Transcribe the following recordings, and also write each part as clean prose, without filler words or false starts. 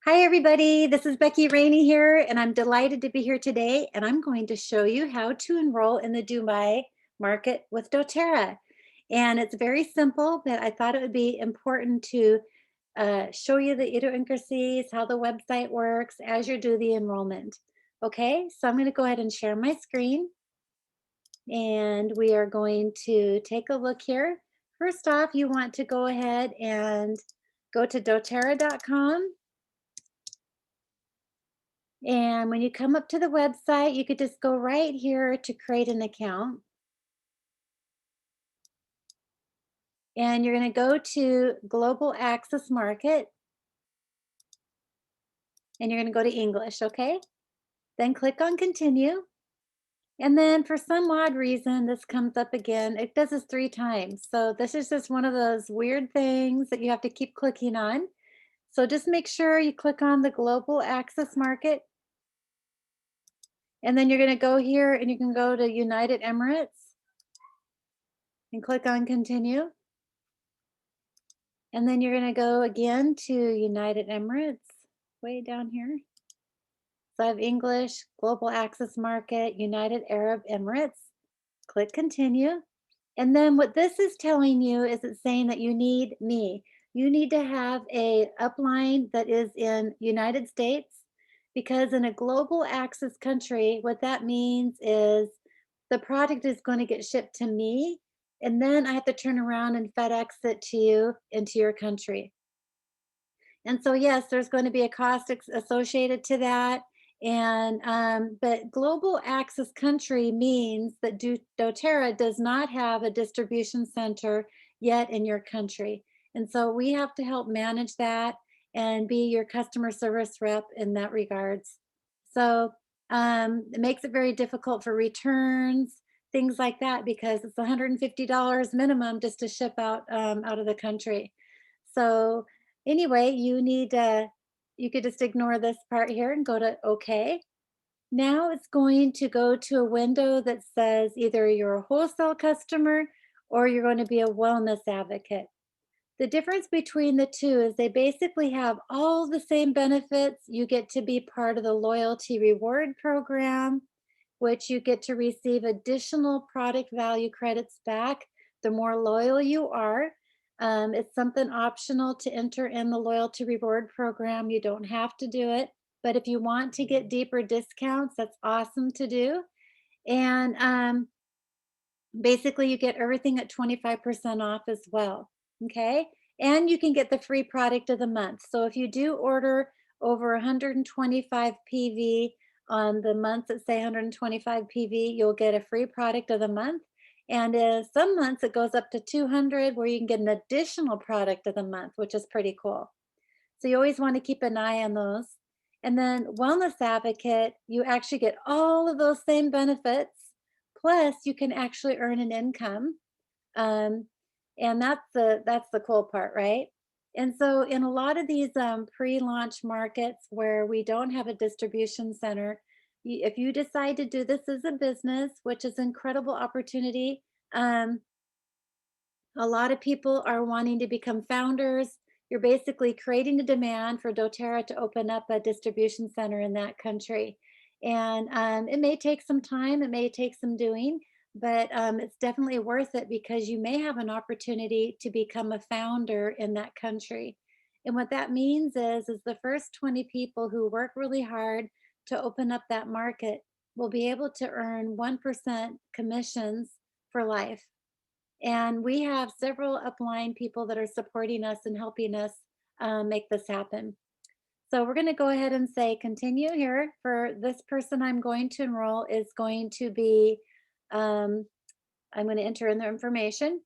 Hi, everybody. This is Becky Raney here, and I'm delighted to be here today. And I'm going to show you how to enroll in the Dubai market with doTERRA. And it's very simple, but I thought it would be important to show you the idiosyncrasies, how the website works as you do the enrollment. Okay, so I'm going to go ahead and share my screen, and we are going to take a look here. First off, you want to go ahead and go to doTERRA.com. And when you come up to the website, you could just go right here to create an account. And you're going to go to Global Access Market and you're going to go to English, okay? Then click on Continue. And then for some odd reason, this comes up again. It does this 3 times. So this is just one of those weird things that you have to keep clicking on. So just make sure you click on the Global Access Market. And then you're going to go here and you can go to United Emirates and click on Continue. And then you're going to go again to United Emirates, way down here. So I have English, Global Access Market, United Arab Emirates. Click Continue. And then what this is telling you is it's saying that you need me. You need to have a upline that is in United States, because in a global access country, what that means is the product is going to get shipped to me, and then I have to turn around and FedEx it to you into your country. And so, yes, there's going to be a cost associated to that. And but global access country means that doTERRA does not have a distribution center yet in your country. And so we have to help manage that and be your customer service rep in that regards. So it makes it very difficult for returns, things like that, because it's $150 minimum just to ship out of the country. So anyway, you could just ignore this part here and go to OK. Now it's going to go to a window that says either you're a wholesale customer or you're going to be a wellness advocate. The difference between the two is they basically have all the same benefits. You get to be part of the loyalty reward program, which you get to receive additional product value credits back the more loyal you are. It's something optional to enter in the loyalty reward program. You don't have to do it, but if you want to get deeper discounts, that's awesome to do. And basically, you get everything at 25% off as well. Okay. And you can get the free product of the month. So if you do order over 125 PV on the months that say 125 PV, you'll get a free product of the month. And some months it goes up to 200, where you can get an additional product of the month, which is pretty cool. So you always want to keep an eye on those. And then Wellness Advocate, you actually get all of those same benefits. Plus, you can actually earn an income. Um, and that's the cool part, right? And so in a lot of these pre-launch markets where we don't have a distribution center, if you decide to do this as a business, which is an incredible opportunity, um, a lot of people are wanting to become founders. You're basically creating a demand for doTERRA to open up a distribution center in that country. And it may take some time, it may take some doing, but it's definitely worth it, because you may have an opportunity to become a founder in that country. And what that means is the first 20 people who work really hard to open up that market will be able to earn 1% commissions for life. And we have several upline people that are supporting us and helping us make this happen. So we're going to go ahead and say continue here. For this person I'm going to enroll is going to be, um, I'm going to enter in their information.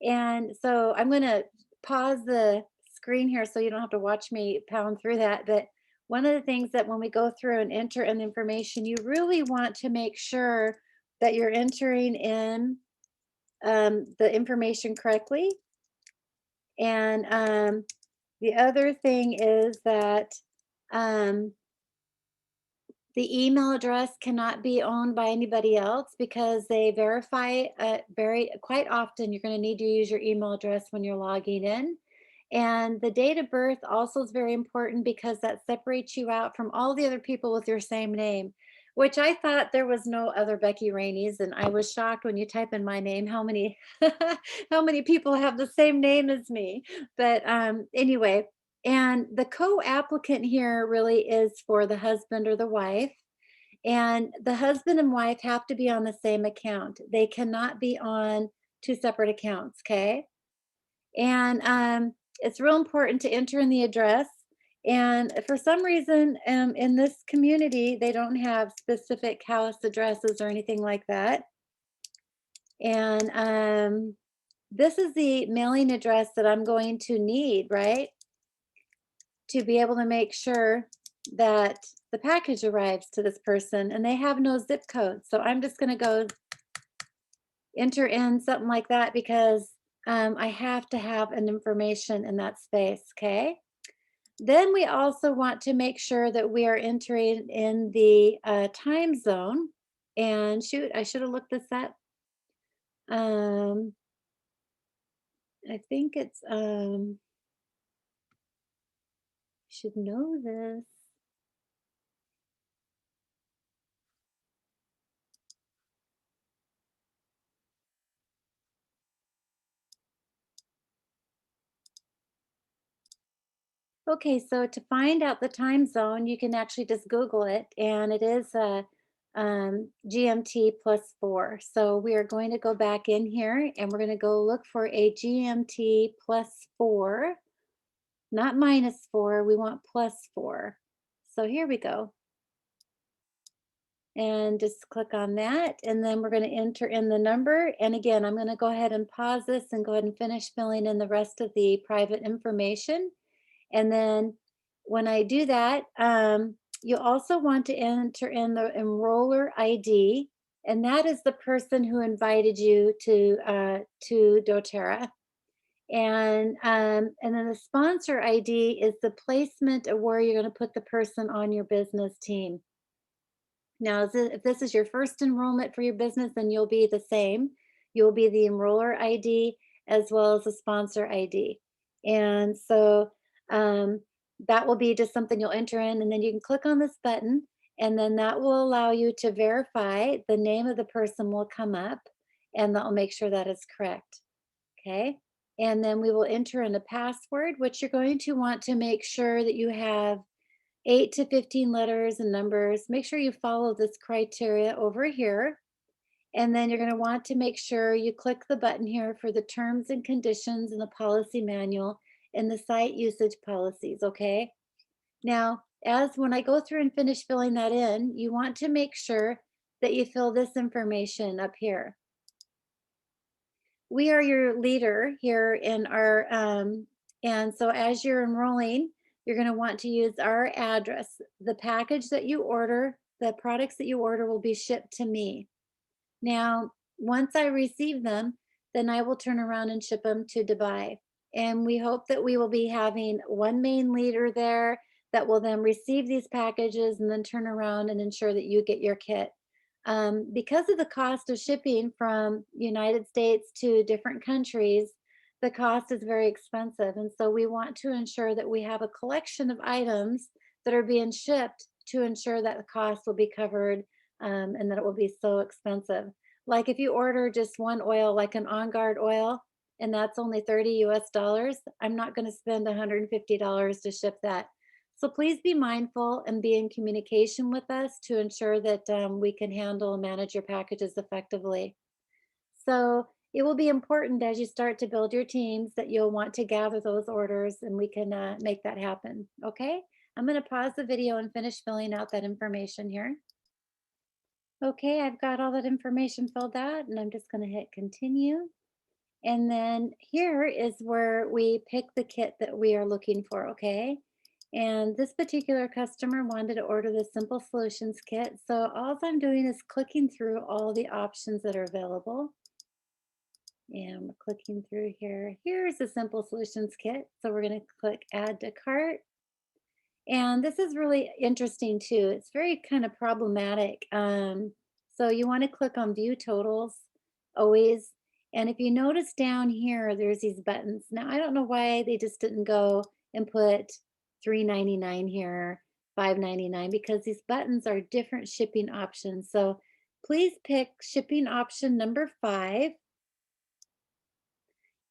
And so I'm going to pause the screen here so you don't have to watch me pound through that. But one of the things that when we go through and enter in the information, you really want to make sure that you're entering in the information correctly. And the other thing is that um, the email address cannot be owned by anybody else, because they verify very quite often. You're going to need to use your email address when you're logging in. And the date of birth also is very important because that separates you out from all the other people with your same name, which I thought there was no other Becky Rainey's. And I was shocked when you type in my name, how many how many people have the same name as me. But anyway, and the co-applicant here really is for the husband or the wife. And the husband and wife have to be on the same account. They cannot be on two separate accounts, okay? And it's real important to enter in the address. And for some reason, in this community, they don't have specific house addresses or anything like that. And this is the mailing address that I'm going to need, right? To be able to make sure that the package arrives to this person, and they have no zip code. So I'm just going to go enter in something like that because I have to have an information in that space, okay? Then we also want to make sure that we are entering in the time zone. And shoot, I should have looked this up. Um, I think it's, should know this. Okay, so to find out the time zone, you can actually just Google it, and it is GMT +4. So we are going to go back in here, and we're going to go look for a GMT +4, not -4. We want +4. So here we go, and just click on that, and then we're going to enter in the number. And again, I'm going to go ahead and pause this and go ahead and finish filling in the rest of the private information. And then when I do that, you also want to enter in the enroller ID, and that is the person who invited you to doTERRA. And then the sponsor ID is the placement of where you're going to put the person on your business team. Now, if this is your first enrollment for your business, then you'll be the same. You'll be the enroller ID as well as the sponsor ID. And so that will be just something you'll enter in, and then you can click on this button, and then that will allow you to verify the name of the person will come up, and that will make sure that is correct. Okay. And then we will enter in a password, which you're going to want to make sure that you have 8 to 15 letters and numbers. Make sure you follow this criteria over here. And then you're going to want to make sure you click the button here for the terms and conditions in the policy manual and the site usage policies, okay? Now, as when I go through and finish filling that in, you want to make sure that you fill this information up here. We are your leader here in our, and so as you're enrolling, you're going to want to use our address. The package that you order, the products that you order will be shipped to me. Now, once I receive them, then I will turn around and ship them to Dubai. And we hope that we will be having one main leader there that will then receive these packages and then turn around and ensure that you get your kit. Because of the cost of shipping from United States to different countries, the cost is very expensive. And so we want to ensure that we have a collection of items that are being shipped to ensure that the cost will be covered and that it will be so expensive. Like if you order just one oil, like an On Guard oil, and that's only 30 US dollars, I'm not going to spend $150 to ship that. So please be mindful and be in communication with us to ensure that we can handle and manage your packages effectively. So it will be important as you start to build your teams that you'll want to gather those orders and we can make that happen. Okay, I'm going to pause the video and finish filling out that information here. Okay, I've got all that information filled out and I'm just going to hit continue. And then here is where we pick the kit that we are looking for, okay? And this particular customer wanted to order the Simple Solutions kit. So all I'm doing is clicking through all the options that are available. And we're clicking through here. Here's the Simple Solutions kit. So we're going to click add to cart. And this is really interesting too. It's very kind of problematic. So you want to click on view totals always. And if you notice down here, there's these buttons. Now, I don't know why they just didn't go and put $3.99 here, $5.99, because these buttons are different shipping options. So please pick shipping option number 5,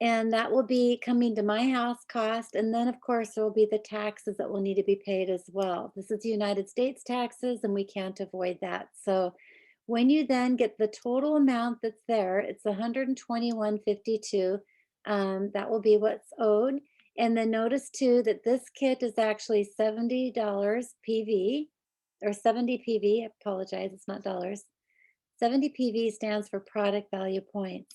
and that will be coming to my house cost. And then, of course, there will be the taxes that will need to be paid as well. This is the United States taxes, and we can't avoid that. So when you then get the total amount that's there, it's 121.52. That will be what's owed. And then notice too that this kit is actually $70 PV, or 70 PV. I apologize, it's not dollars. 70 PV stands for product value points.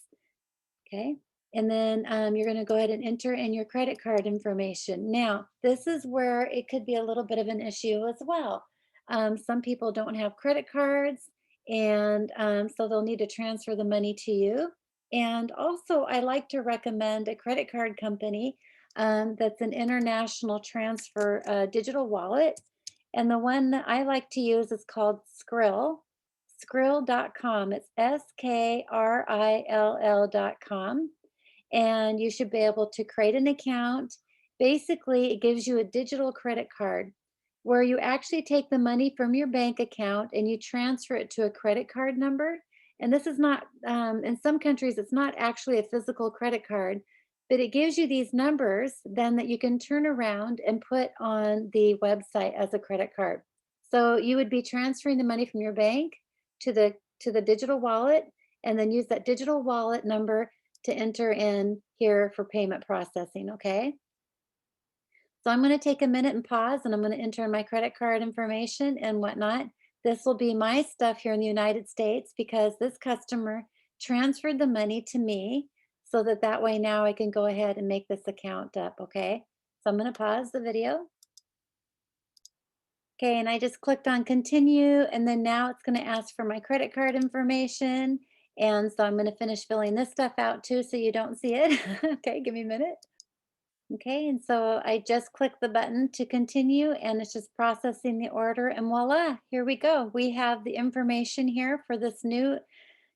Okay. And then you're going to go ahead and enter in your credit card information. Now, this is where it could be a little bit of an issue as well. Some people don't have credit cards, and so they'll need to transfer the money to you. And also, I like to recommend a credit card company that's an international transfer digital wallet. And the one that I like to use is called Skrill, skrill.com. It's skrill.com, and you should be able to create an account. Basically, it gives you a digital credit card where you actually take the money from your bank account and you transfer it to a credit card number. And this is not, in some countries, it's not actually a physical credit card, but it gives you these numbers then that you can turn around and put on the website as a credit card. So you would be transferring the money from your bank to the digital wallet, and then use that digital wallet number to enter in here for payment processing, okay? So I'm going to take a minute and pause, and I'm going to enter in my credit card information and whatnot. This will be my stuff here in the United States because this customer transferred the money to me, so that way now I can go ahead and make this account up, okay? So I'm going to pause the video. Okay, and I just clicked on continue, and then now it's gonna ask for my credit card information. And so I'm gonna finish filling this stuff out too so you don't see it. Okay, give me a minute. Okay, and so I just clicked the button to continue, and it's just processing the order, and voila, here we go. We have the information here for this new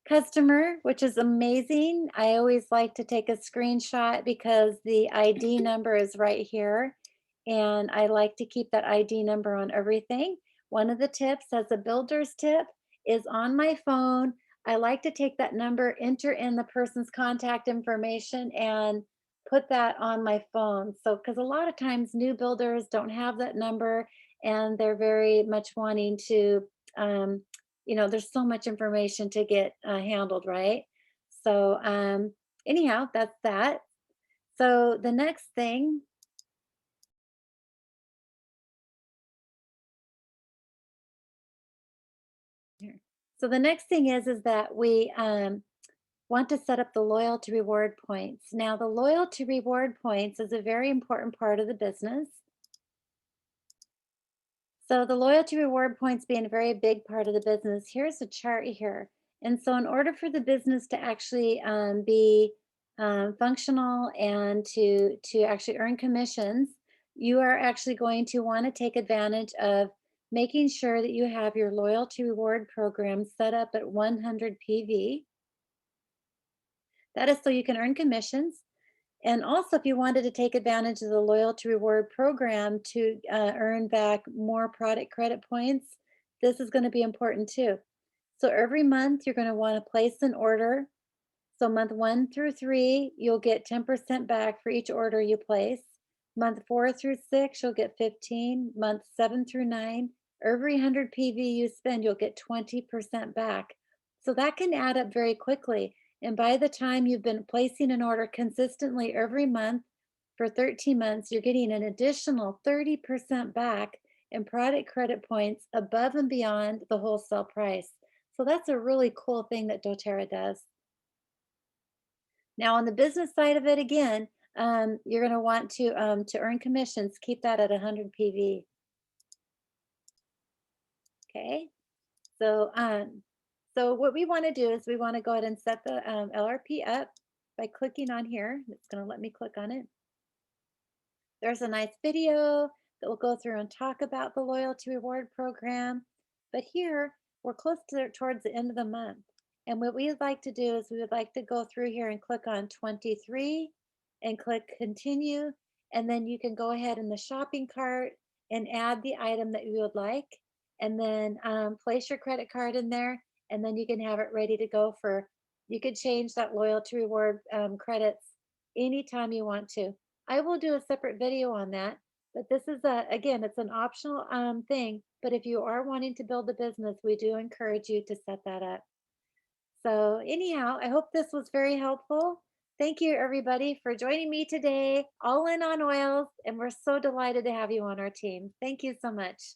customer, which is amazing. I always like to take a screenshot because the ID number is right here. And I like to keep that ID number on everything. One of the tips, as a builder's tip, is on my phone. I like to take that number, enter in the person's contact information, and put that on my phone. So, because a lot of times new builders don't have that number, and they're very much wanting to, um, there's so much information to get handled, right? So, anyhow, that's that. So, the next thing, here. So the next thing is that we want to set up the loyalty reward points. Now, the loyalty reward points is a very important part of the business. So the loyalty reward points being a very big part of the business, here's a chart here. And so in order for the business to actually be functional and to actually earn commissions, you are actually going to want to take advantage of making sure that you have your loyalty reward program set up at 100 PV. That is so you can earn commissions. And also, if you wanted to take advantage of the loyalty reward program to earn back more product credit points, this is going to be important too. So every month, you're going to want to place an order. So month 1 through 3, you'll get 10% back for each order you place. Month 4 through 6, you'll get 15. Month 7 through 9, every 100 PV you spend, you'll get 20% back. So that can add up very quickly. And by the time you've been placing an order consistently every month for 13 months, you're getting an additional 30% back in product credit points above and beyond the wholesale price. So that's a really cool thing that doTERRA does. Now, on the business side of it, again, you're going to want to earn commissions. Keep that at 100 PV. Okay. So, so what we want to do is we want to go ahead and set the LRP up by clicking on here. It's going to let me click on it. There's a nice video that will go through and talk about the loyalty reward program. But here, we're close to towards the end of the month. And what we would like to do is we would like to go through here and click on 23 and click continue. And then you can go ahead in the shopping cart and add the item that you would like. And then place your credit card in there. And then you can have it ready to go for, you could change that loyalty reward credits anytime you want to. I will do a separate video on that. But this is again, it's an optional thing. But if you are wanting to build a business, we do encourage you to set that up. So, anyhow, I hope this was very helpful. Thank you, everybody, for joining me today, all in on oils. And we're so delighted to have you on our team. Thank you so much.